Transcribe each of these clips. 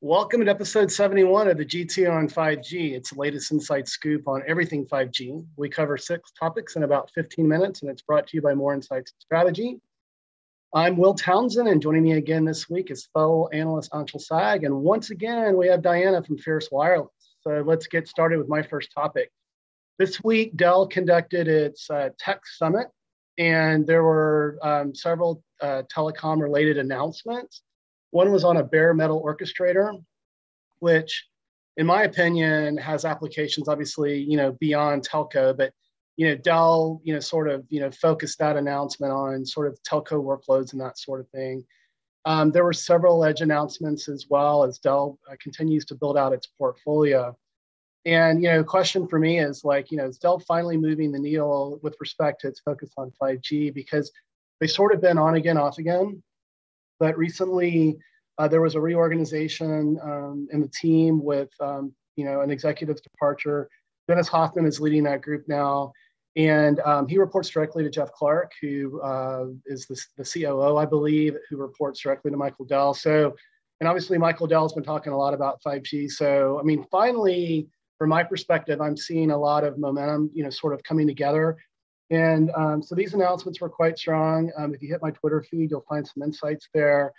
Welcome to episode 71 of the GT on 5G. It's the latest inside scoop on everything 5G. We cover 6 topics in about 15 minutes, and it's brought to you by More Insights Strategy. I'm Will Townsend, and joining me again this week is fellow analyst Anshel. And once again, we have Diana from Fierce Wireless. So let's get started with my first topic. This week, Dell conducted its Tech Summit, and there were several telecom-related announcements. One was on a bare metal orchestrator, which, in my opinion, has applications obviously, beyond telco. But Dell, focused that announcement on sort of telco workloads and that sort of thing. There were several edge announcements as well as Dell continues to build out its portfolio. And question for me is is Dell finally moving the needle with respect to its focus on 5G? Because they've sort of been on again, off again. But recently, there was a reorganization in the team with, an executive's departure. Dennis Hoffman is leading that group now, and he reports directly to Jeff Clark, who is the COO, I believe, who reports directly to Michael Dell. So, and obviously Michael Dell has been talking a lot about 5G. So, finally, from my perspective, I'm seeing a lot of momentum, sort of coming together. And so these announcements were quite strong. If you hit my Twitter feed, you'll find some insights there.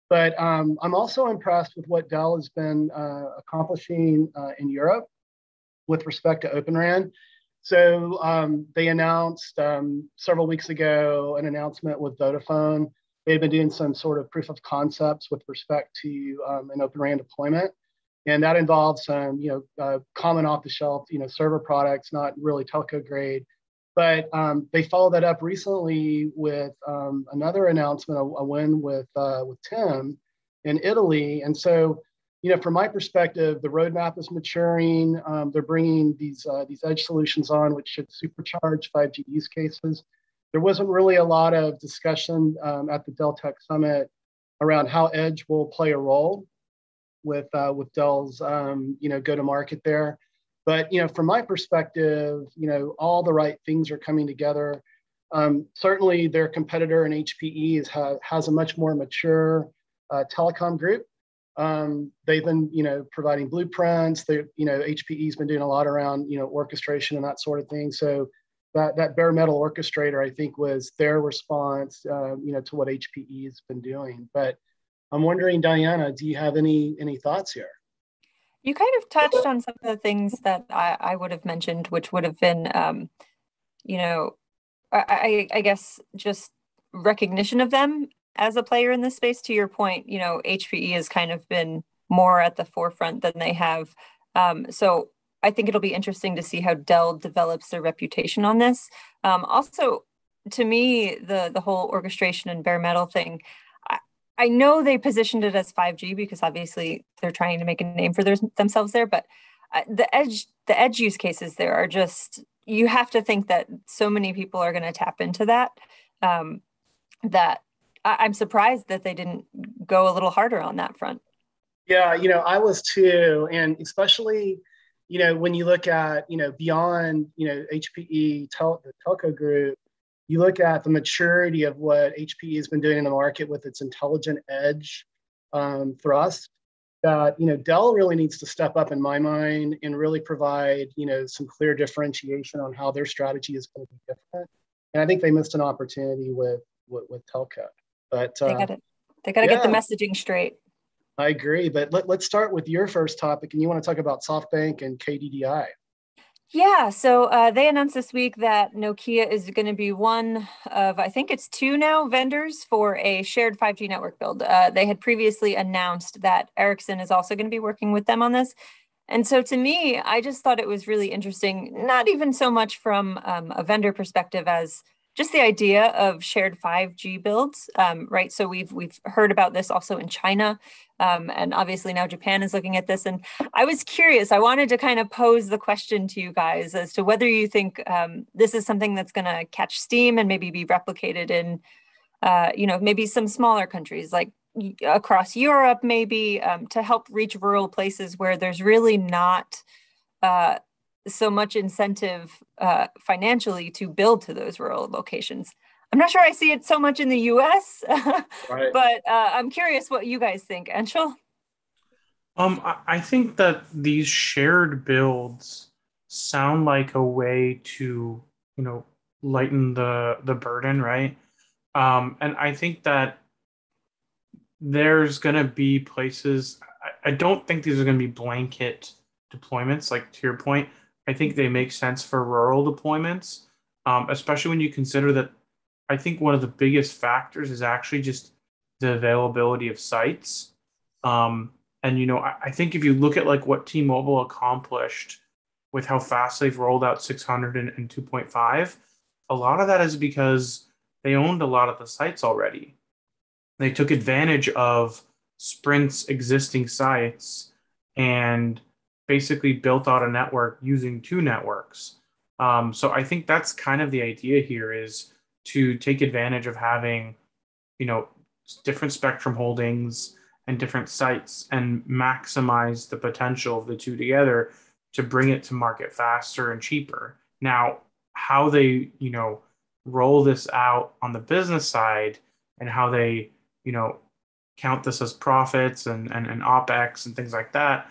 But I'm also impressed with what Dell has been accomplishing in Europe with respect to Open RAN. So they announced several weeks ago an announcement with Vodafone. They've been doing some sort of proof of concepts with respect to an Open RAN deployment. And that involves some, common off-the-shelf, server products, not really telco grade. But they followed that up recently with another announcement, a win with TIM in Italy. And so, from my perspective, the roadmap is maturing. They're bringing these edge solutions on, which should supercharge 5G use cases. There wasn't really a lot of discussion at the Dell Tech Summit around how edge will play a role with Dell's go-to-market there. But from my perspective, all the right things are coming together. Certainly, their competitor in HPE has a much more mature telecom group. They've been, providing blueprints. HPE's been doing a lot around, orchestration and that sort of thing. So that bare metal orchestrator, I think, was their response, to what HPE's been doing. But I'm wondering, Diana, do you have any thoughts here? You kind of touched on some of the things that I would have mentioned, which would have been, I guess just recognition of them as a player in this space. To your point, HPE has kind of been more at the forefront than they have. So I think it'll be interesting to see how Dell develops their reputation on this. Also, to me, the whole orchestration and bare metal thing, I know they positioned it as 5G because obviously they're trying to make a name for themselves there, but the edge use cases there are just, you have to think that so many people are going to tap into that, that I'm surprised that they didn't go a little harder on that front. Yeah, I was too. And especially, when you look at, beyond, HPE, the telco group, you look at the maturity of what HPE has been doing in the market with its intelligent edge thrust, that, Dell really needs to step up in my mind and really provide, some clear differentiation on how their strategy is going to be different. And I think they missed an opportunity with telco. But they got to get the messaging straight. I agree. But let's start with your first topic. And you want to talk about Softbank and KDDI. Yeah, so they announced this week that Nokia is going to be one of, I think it's 2 now, vendors for a shared 5G network build. They had previously announced that Ericsson is also going to be working with them on this. And so to me, I just thought it was really interesting, not even so much from a vendor perspective as just the idea of shared 5G builds, right? So we've heard about this also in China, and obviously now Japan is looking at this. And I was curious, I wanted to kind of pose the question to you guys as to whether you think this is something that's going to catch steam and maybe be replicated in, maybe some smaller countries like across Europe, maybe to help reach rural places where there's really not so much incentive financially to build to those rural locations. I'm not sure I see it so much in the US, right. But I'm curious what you guys think. Anshel? I think that these shared builds sound like a way to, you know, lighten the burden, right? And I think that there's going to be places. I don't think these are going to be blanket deployments. Like to your point, I think they make sense for rural deployments, especially when you consider that. I think one of the biggest factors is actually just the availability of sites. Um, and I think if you look at like what T-Mobile accomplished with how fast they've rolled out 600 and 2.5, a lot of that is because they owned a lot of the sites already. They took advantage of Sprint's existing sites and basically built out a network using two networks. So I think that's kind of the idea here is to take advantage of having, you know, different spectrum holdings and different sites and maximize the potential of the two together to bring it to market faster and cheaper. Now, how they, roll this out on the business side and how they, you know, count this as profits and OpEx and things like that,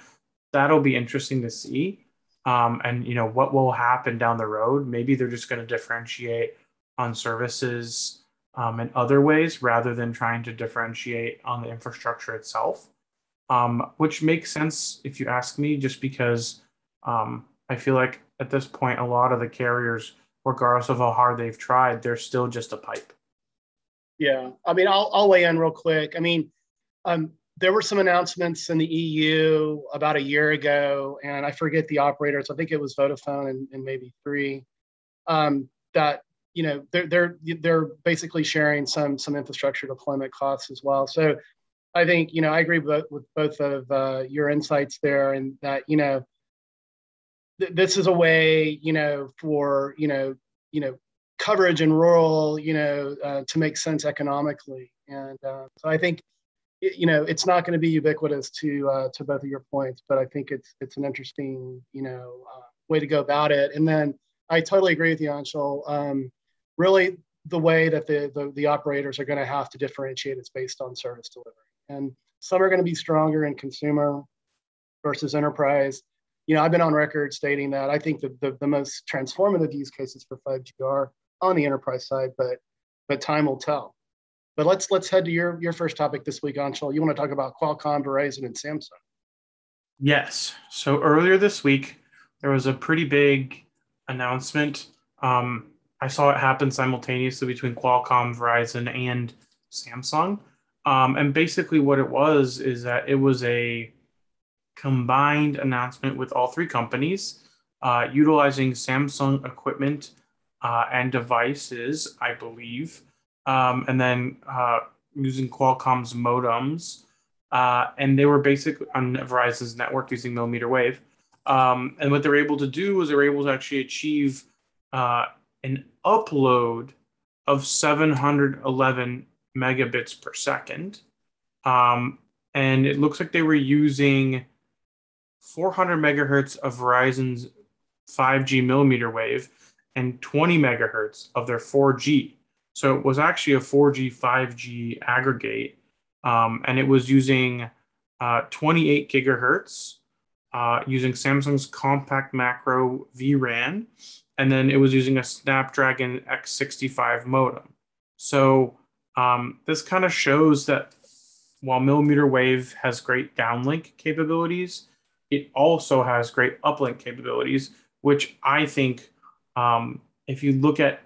that'll be interesting to see. And what will happen down the road. Maybe they're just going to differentiate on services in other ways rather than trying to differentiate on the infrastructure itself, which makes sense if you ask me, just because I feel like at this point, a lot of the carriers, regardless of how hard they've tried, they're still just a pipe. Yeah, I mean, I'll weigh in real quick. I mean, there were some announcements in the EU about a year ago, and I forget the operators. I think it was Vodafone and maybe Three, that they're basically sharing some infrastructure deployment costs as well. So I think I agree with both of your insights there, and that this is a way for coverage in rural to make sense economically, and so I think it's not going to be ubiquitous to both of your points, but I think it's an interesting way to go about it. And then I totally agree with you, Anshel. Really, the way that the operators are going to have to differentiate is based on service delivery, and some are going to be stronger in consumer versus enterprise. I've been on record stating that I think the most transformative use cases for 5G are on the enterprise side, but time will tell. But let's head to your first topic this week, Anshel. You want to talk about Qualcomm, Verizon, and Samsung? Yes. So earlier this week, there was a pretty big announcement. I saw it happen simultaneously between Qualcomm, Verizon, and Samsung. And basically, what it was is that it was a combined announcement with all three companies, utilizing Samsung equipment and devices, I believe, and then using Qualcomm's modems. And they were basically on Verizon's network using mmWave. And what they were able to do was they were able to actually achieve an upload of 711 megabits per second. And it looks like they were using 400 megahertz of Verizon's 5G millimeter wave and 20 megahertz of their 4G. So it was actually a 4G, 5G aggregate. And it was using 28 gigahertz using Samsung's compact macro vRAN. And then it was using a Snapdragon X65 modem. So this kind of shows that while millimeter wave has great downlink capabilities, it also has great uplink capabilities, which I think, if you look at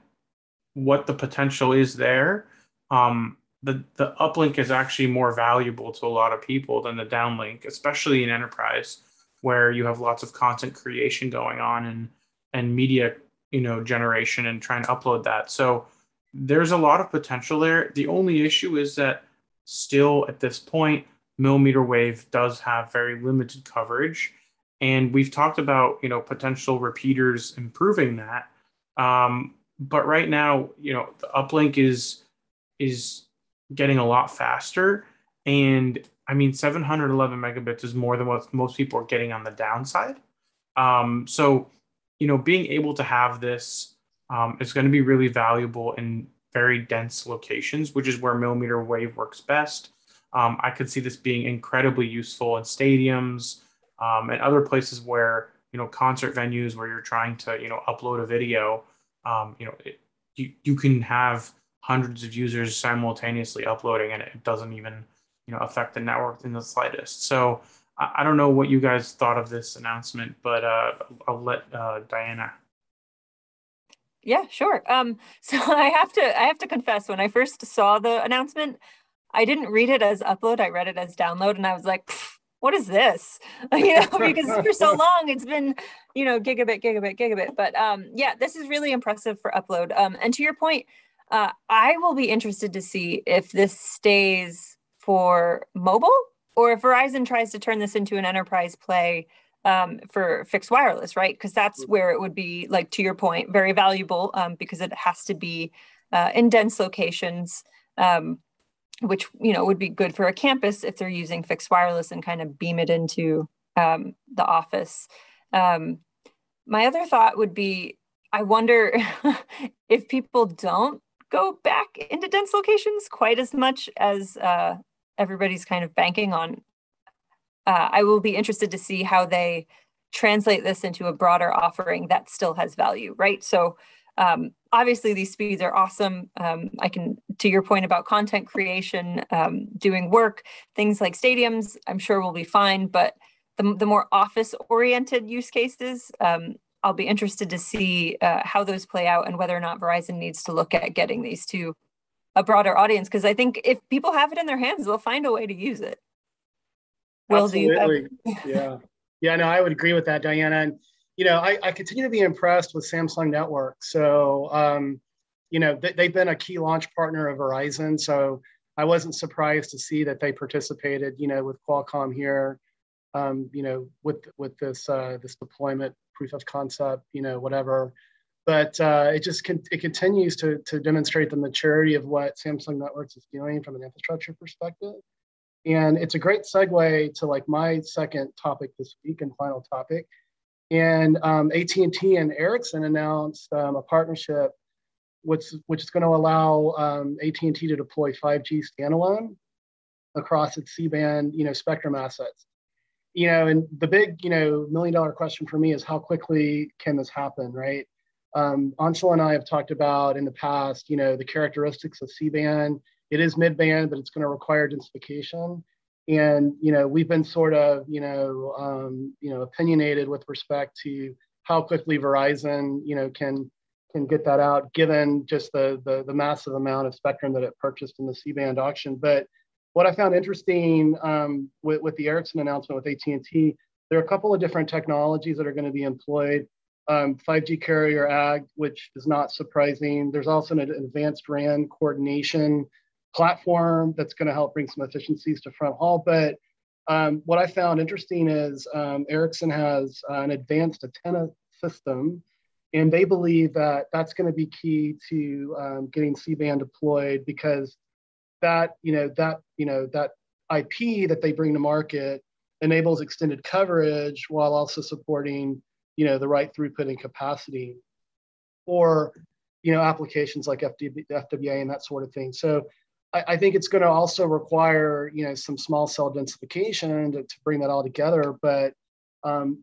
what the potential is there, the uplink is actually more valuable to a lot of people than the downlink, especially in enterprise, where you have lots of content creation going on and media, generation and trying to upload that. So there's a lot of potential there. The only issue is that still at this point, millimeter wave does have very limited coverage. And we've talked about, potential repeaters improving that. But right now, the uplink is getting a lot faster. And I mean, 711 megabits is more than what most people are getting on the downside. So, being able to have this is going to be really valuable in very dense locations, which is where millimeter wave works best. I could see this being incredibly useful in stadiums and other places where, concert venues where you're trying to, upload a video. You can have hundreds of users simultaneously uploading, and it doesn't even, affect the network in the slightest. So I don't know what you guys thought of this announcement, but I'll let Diana. Yeah, sure. So I have to confess, when I first saw the announcement, I didn't read it as upload. I read it as download, and I was like, what is this? Because for so long it's been, gigabit, gigabit, gigabit. But yeah, this is really impressive for upload. And to your point, I will be interested to see if this stays for mobile or if Verizon tries to turn this into an enterprise play for fixed wireless, right? Because that's where it would be, like, to your point, very valuable because it has to be in dense locations, which, would be good for a campus if they're using fixed wireless and kind of beam it into the office. My other thought would be, I wonder if people don't go back into dense locations quite as much as everybody's kind of banking on. I will be interested to see how they translate this into a broader offering that still has value, right? So obviously these speeds are awesome. I can, to your point about content creation, doing work, things like stadiums, I'm sure will be fine, but the more office-oriented use cases, I'll be interested to see how those play out and whether or not Verizon needs to look at getting these to a broader audience, because I think if people have it in their hands, they'll find a way to use it. Will, absolutely. Yeah, no, I would agree with that, Diana. And, I continue to be impressed with Samsung Network. So, they've been a key launch partner of Verizon. So I wasn't surprised to see that they participated, with Qualcomm here, with this deployment proof of concept, whatever. But it continues to demonstrate the maturity of what Samsung Networks is doing from an infrastructure perspective. And it's a great segue to, like, my second topic this week and final topic. And AT&T and Ericsson announced a partnership which is going to allow AT&T to deploy 5G standalone across its C-band, spectrum assets. And the big, $1 million question for me is how quickly can this happen, right? Anshel and I have talked about in the past, the characteristics of C-band. It is mid-band, but it's going to require densification. And, we've been sort of, opinionated with respect to how quickly Verizon, can get that out, given just the massive amount of spectrum that it purchased in the C-band auction. But what I found interesting with the Ericsson announcement with AT&T, there are a couple of different technologies that are going to be employed. 5G carrier ag, which is not surprising. There's also an advanced RAN coordination platform that's going to help bring some efficiencies to front haul. But what I found interesting is Ericsson has an advanced antenna system, and they believe that that's going to be key to getting C-band deployed, because that IP that they bring to market enables extended coverage while also supporting the right throughput and capacity for applications like FWA and that sort of thing. So I think it's going to also require some small cell densification to bring that all together. But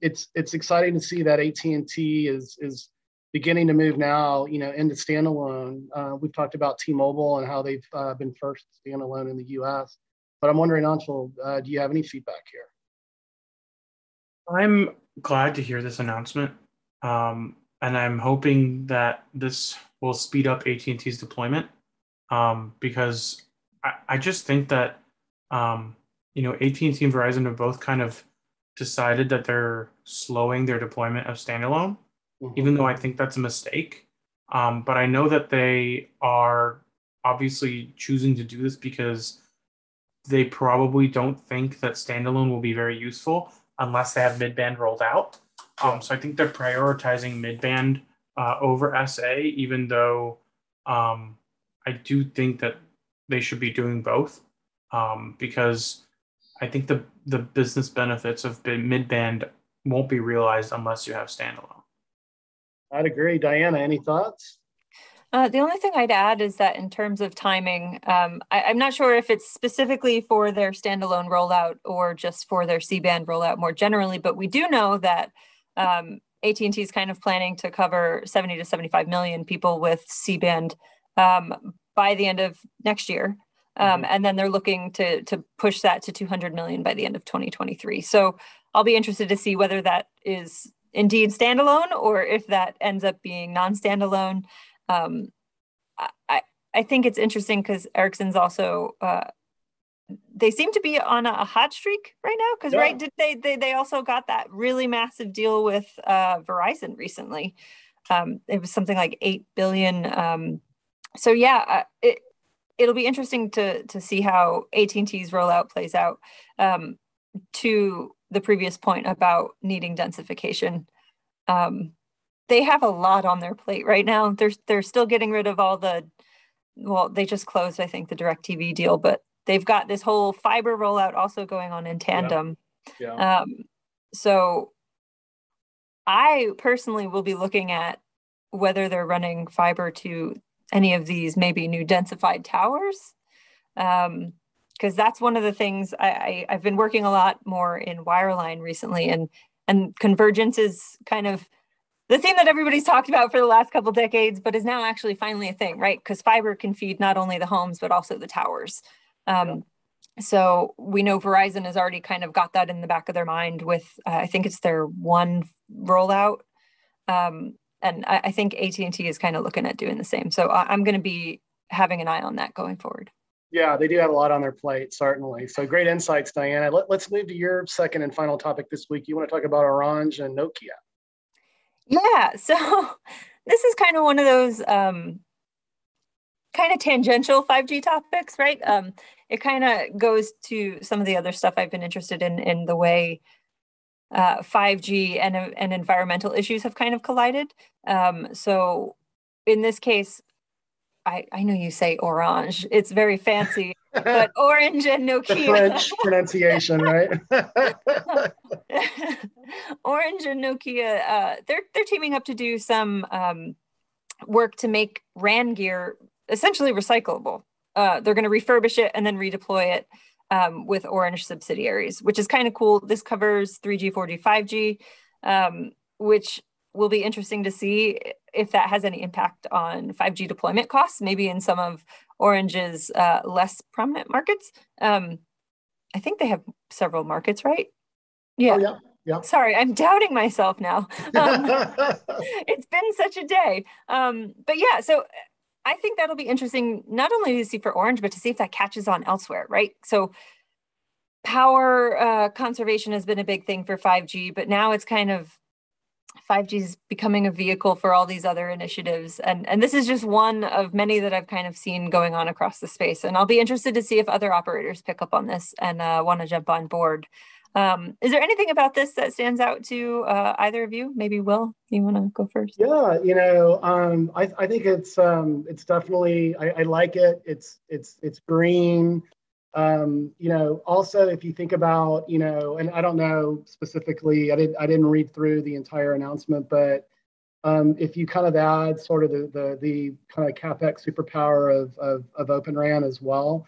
it's exciting to see that AT&T is beginning to move now into standalone. We've talked about T-Mobile and how they've been first standalone in the US. But I'm wondering, Anshel, do you have any feedback here? I'm glad to hear this announcement, and I'm hoping that this will speed up AT&T's deployment, because I just think that AT&T and Verizon have both kind of decided that they're slowing their deployment of standalone, even though I think that's a mistake. But I know that they are obviously choosing to do this because they probably don't think that standalone will be very useful unless they have mid-band rolled out. So I think they're prioritizing mid-band over SA, even though I do think that they should be doing both, because I think the business benefits of mid-band won't be realized unless you have standalone. I'd agree. Diana, any thoughts? The only thing I'd add is that in terms of timing, I'm not sure if it's specifically for their standalone rollout or just for their C-band rollout more generally, but we do know that AT&T is kind of planning to cover 70 to 75 million people with C-band by the end of next year. And then they're looking to push that to 200 million by the end of 2023. So I'll be interested to see whether that is indeed standalone or if that ends up being non-standalone. I think it's interesting because Ericsson's also, they seem to be on a hot streak right now because right, did they also got that really massive deal with Verizon recently. It was something like 8 billion. So yeah, it'll be interesting to see how AT&T's rollout plays out. To the previous point about needing densification, they have a lot on their plate right now. They're still getting rid of all the, well, they just closed, I think, the DirecTV deal, but they've got this whole fiber rollout also going on in tandem. Yeah. So I personally will be looking at whether they're running fiber to any of these maybe new densified towers. Because that's one of the things I've been working a lot more in wireline recently, and convergence is kind of the theme that everybody's talked about for the last couple decades, but is now actually finally a thing, right? Because fiber can feed not only the homes, but also the towers. So we know Verizon has already kind of got that in the back of their mind with, I think it's their one rollout. And I think AT&T is kind of looking at doing the same. So I'm going to be having an eye on that going forward. Yeah, they do have a lot on their plate, certainly. So great insights, Diana. Let's move to your second and final topic this week. You want to talk about Orange and Nokia. Yeah, so this is kind of one of those kind of tangential 5G topics, right? It kind of goes to some of the other stuff I've been interested in the way 5G and environmental issues have kind of collided. So in this case, I know you say Orange. It's very fancy, but Orange and Nokia. The French pronunciation, right? Orange and Nokia, they're teaming up to do some work to make RAN gear essentially recyclable. They're going to refurbish it and then redeploy it with Orange subsidiaries, which is kind of cool. This covers 3G, 4G, 5G, which will be interesting to see if that has any impact on 5G deployment costs, maybe in some of Orange's less prominent markets. I think they have several markets, right? Yeah. Oh, yeah. Sorry, I'm doubting myself now. It's been such a day. But yeah, so I think that'll be interesting, not only to see for Orange, but to see if that catches on elsewhere, right? So power conservation has been a big thing for 5G, but now it's kind of 5G is becoming a vehicle for all these other initiatives. And this is just one of many that I've kind of seen going on across the space. And I'll be interested to see if other operators pick up on this and want to jump on board. Is there anything about this that stands out to either of you? Maybe Will, you want to go first? Yeah, I think it's definitely, I like it. It's green. Also, if you think about, and I don't know specifically, I didn't read through the entire announcement, but if you kind of add sort of the kind of CapEx superpower of Open RAN as well,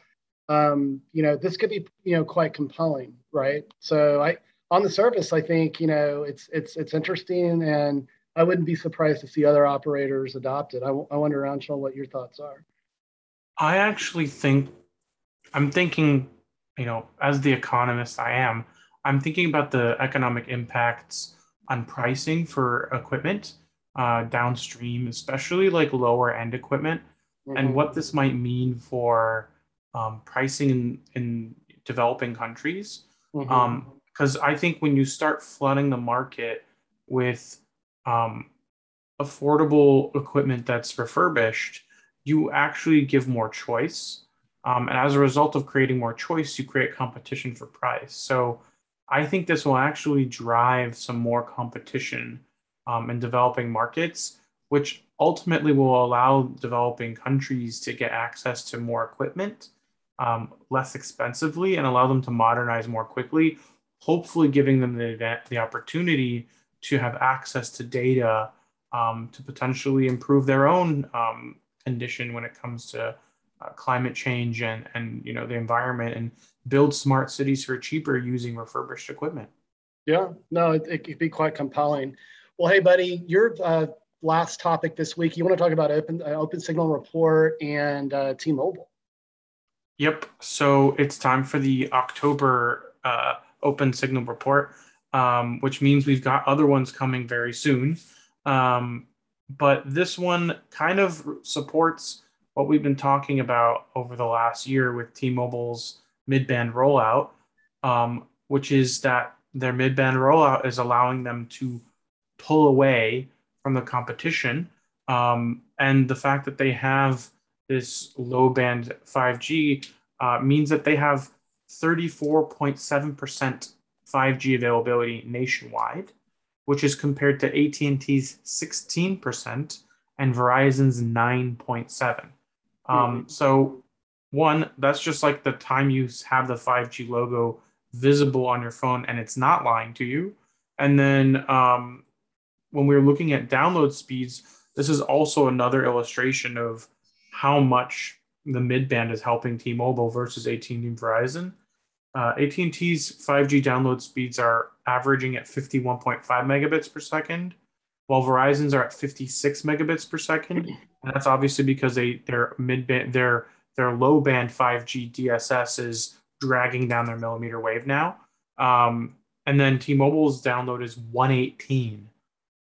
this could be, quite compelling, right? So on the surface, I think, it's interesting, and I wouldn't be surprised to see other operators adopt it. I wonder, Anshel, what your thoughts are. I actually think, I'm thinking, as the economist I am, I'm thinking about the economic impacts on pricing for equipment downstream, especially like lower end equipment, and what this might mean for pricing in developing countries. Because I think when you start flooding the market with affordable equipment that's refurbished, you actually give more choice. And as a result of creating more choice, you create competition for price. So I think this will actually drive some more competition in developing markets, which ultimately will allow developing countries to get access to more equipment less expensively and allow them to modernize more quickly, hopefully giving them the opportunity to have access to data to potentially improve their own condition when it comes to climate change and the environment, and build smart cities for cheaper using refurbished equipment. Yeah, no, it could be quite compelling. Well, hey, buddy, your last topic this week, you want to talk about OpenSignal Report and T-Mobile. Yep. So it's time for the October OpenSignal Report, which means we've got other ones coming very soon. But this one kind of supports what we've been talking about over the last year with T-Mobile's mid-band rollout, which is that their mid-band rollout is allowing them to pull away from the competition. And the fact that they have this low-band 5G means that they have 34.7% 5G availability nationwide, which is compared to AT&T's 16% and Verizon's 9.7%. So one, that's just like the time you have the 5G logo visible on your phone and it's not lying to you. And then when we're looking at download speeds, this is also another illustration of how much the mid-band is helping T-Mobile versus AT&T and Verizon. AT&T's 5G download speeds are averaging at 51.5 megabits per second, while Verizon's are at 56 megabits per second. And that's obviously because their mid-band, their low-band 5G DSS is dragging down their millimeter wave now. And then T-Mobile's download is 118.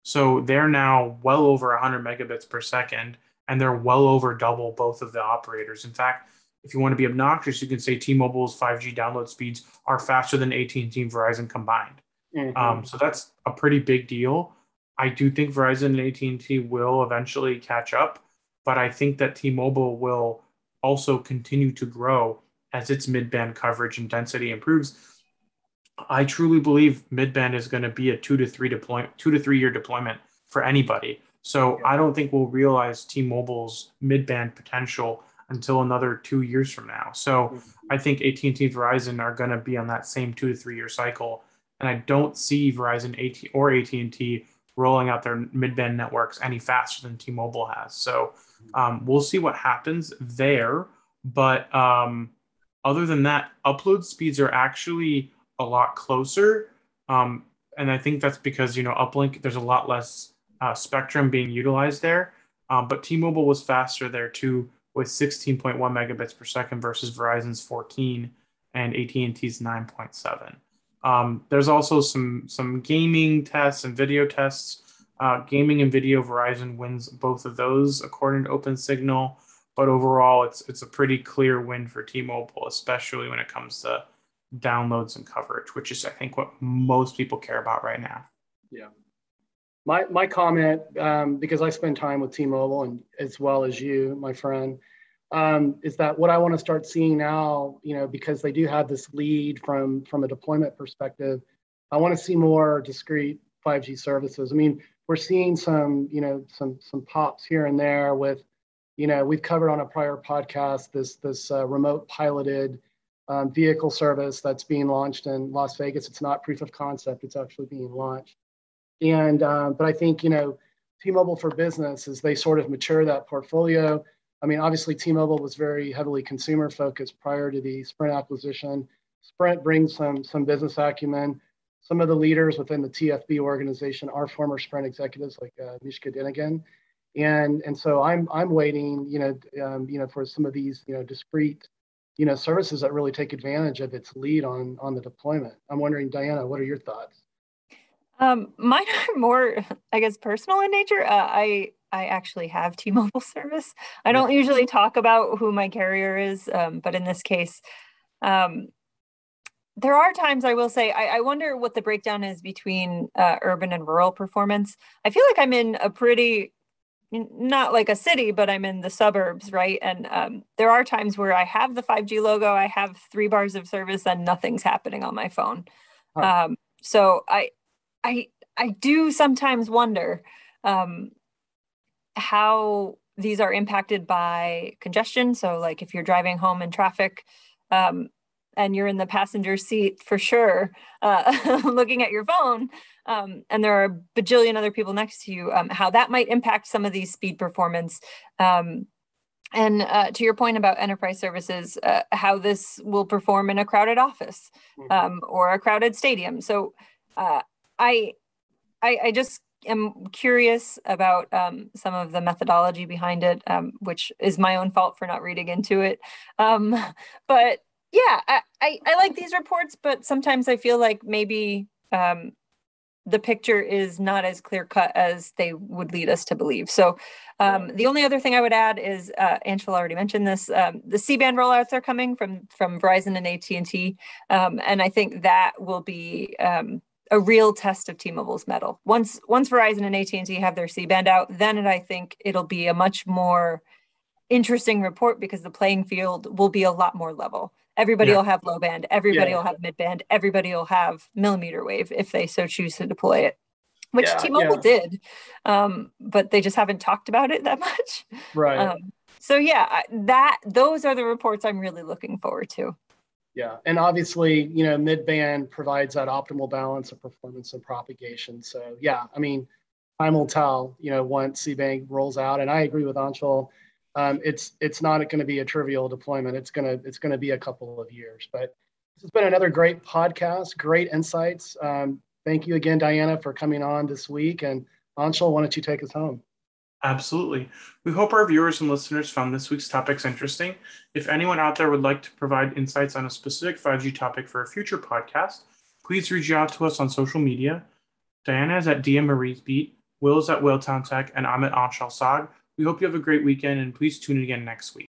So they're now well over 100 megabits per second, and they're well over double both of the operators. In fact, if you want to be obnoxious, you can say T-Mobile's 5G download speeds are faster than AT&T and Verizon combined. So that's a pretty big deal. I do think Verizon and AT&T will eventually catch up, but I think that T-Mobile will also continue to grow as its mid-band coverage and density improves. I truly believe mid-band is going to be a 2 to 3 year deployment for anybody. So I don't think we'll realize T-Mobile's mid-band potential until another 2 years from now. So I think AT&T and Verizon are going to be on that same 2 to 3 year cycle. And I don't see Verizon or AT&T rolling out their mid-band networks any faster than T-Mobile has. So we'll see what happens there. But other than that, upload speeds are actually a lot closer. And I think that's because, uplink, there's a lot less spectrum being utilized there. But T-Mobile was faster there too, with 16.1 megabits per second versus Verizon's 14 and AT&T's 9.7. There's also some gaming tests and video tests. Gaming and video, Verizon wins both of those according to OpenSignal. But overall, it's a pretty clear win for T-Mobile, especially when it comes to downloads and coverage, which is, I think, what most people care about right now. Yeah. My comment, because I spend time with T-Mobile and as well as you, my friend, is that what I want to start seeing now, because they do have this lead from a deployment perspective, I want to see more discrete 5G services. I mean, we're seeing some pops here and there with, we've covered on a prior podcast this remote piloted vehicle service that's being launched in Las Vegas. It's not proof of concept; it's actually being launched. And but I think T-Mobile for Business, as they sort of mature that portfolio. I mean, obviously T-Mobile was very heavily consumer focused prior to the Sprint acquisition. Sprint brings some business acumen. Some of the leaders within the TFB organization are former Sprint executives like Mishka Dinigan. And so I'm waiting, for some of these, discrete, services that really take advantage of its lead on the deployment. I'm wondering, Diana, what are your thoughts? Mine are more, I guess, personal in nature. I actually have T-Mobile service. I don't usually talk about who my carrier is, but in this case, there are times I will say, I wonder what the breakdown is between urban and rural performance. I feel like I'm in a pretty, not like a city, but I'm in the suburbs, right? And there are times where I have the 5G logo, I have 3 bars of service and nothing's happening on my phone. So I do sometimes wonder how these are impacted by congestion. So like if you're driving home in traffic and you're in the passenger seat for sure, looking at your phone, and there are a bajillion other people next to you, how that might impact some of these speed performance. And to your point about enterprise services, how this will perform in a crowded office or a crowded stadium. So I just am curious about some of the methodology behind it, which is my own fault for not reading into it. But yeah, I like these reports, but sometimes I feel like maybe the picture is not as clear cut as they would lead us to believe. So the only other thing I would add is, Anshel already mentioned this, the C-band rollouts are coming from Verizon and AT&T. And I think that will be a real test of T-Mobile's mettle. Once Verizon and AT&T have their C-band out, then I think it'll be a much more interesting report because the playing field will be a lot more level. Everybody will have low band, everybody will have mid band, everybody will have millimeter wave if they so choose to deploy it, which T-Mobile did, but they just haven't talked about it that much. Right. So yeah, those are the reports I'm really looking forward to. Yeah, and obviously, mid-band provides that optimal balance of performance and propagation. So yeah, I mean, time will tell, once C-band rolls out, and I agree with Anshel. It's not going to be a trivial deployment. It's going to be a couple of years. But this has been another great podcast, great insights. Thank you again, Diana, for coming on this week. And Anshel, why don't you take us home? Absolutely. We hope our viewers and listeners found this week's topics interesting. If anyone out there would like to provide insights on a specific 5G topic for a future podcast, please reach out to us on social media. Diana is at DM Marie's Beat, Will is at Whaletown Tech, and I'm at Anshel Saad. We hope you have a great weekend, and please tune in again next week.